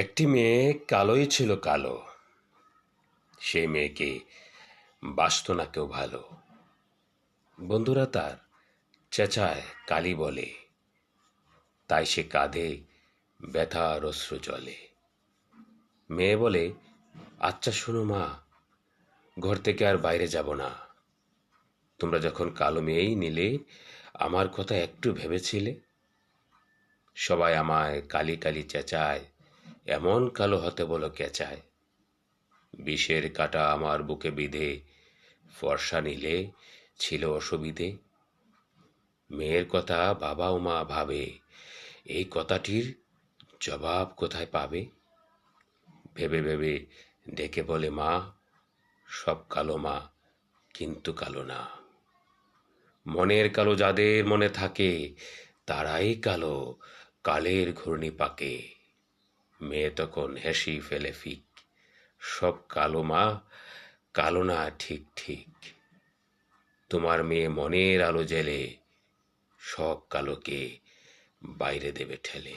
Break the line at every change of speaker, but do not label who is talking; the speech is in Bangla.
একটি মেয়ে কালোই ছিল কালো, সেই মেয়েকে বাসত না কেউ ভালো। বন্ধুরা তার চেঁচায় কালি বলে, তাই সে কাঁধে ব্যথার অশ্রু জলে। মেয়ে বলে, আচ্ছা শোনো মা, ঘর থেকে আর বাইরে যাব না। তোমরা যখন কালো মেয়েই নিলে, আমার কথা একটু ভেবেছিলে? সবাই আমায় কালি কালি চেঁচায়, এমন কালো হতে বলো কেচায়। বিষের কাঁটা আমার বুকে বিঁধে ফর্সা নিলে ছিল অসুবিধে। মেয়ের কথা বাবা ও মা ভাবে, এই কথাটির জবাব কোথায় পাবে? ভেবে ভেবে ডেকে বলে মা, সব কালো মা, কিন্তু কালো না। মনের কালো যাদের মনে থাকে, তারাই কালো, কালের ঘূর্ণি পাকে। মেয়ে তখন হেসি ফেলে ফিক, সব কালো মা, কালো না ঠিক ঠিক। তোমার মেয়ে মনের আলো জেলে, সব কালোকে বাইরে দেবে ঠেলে।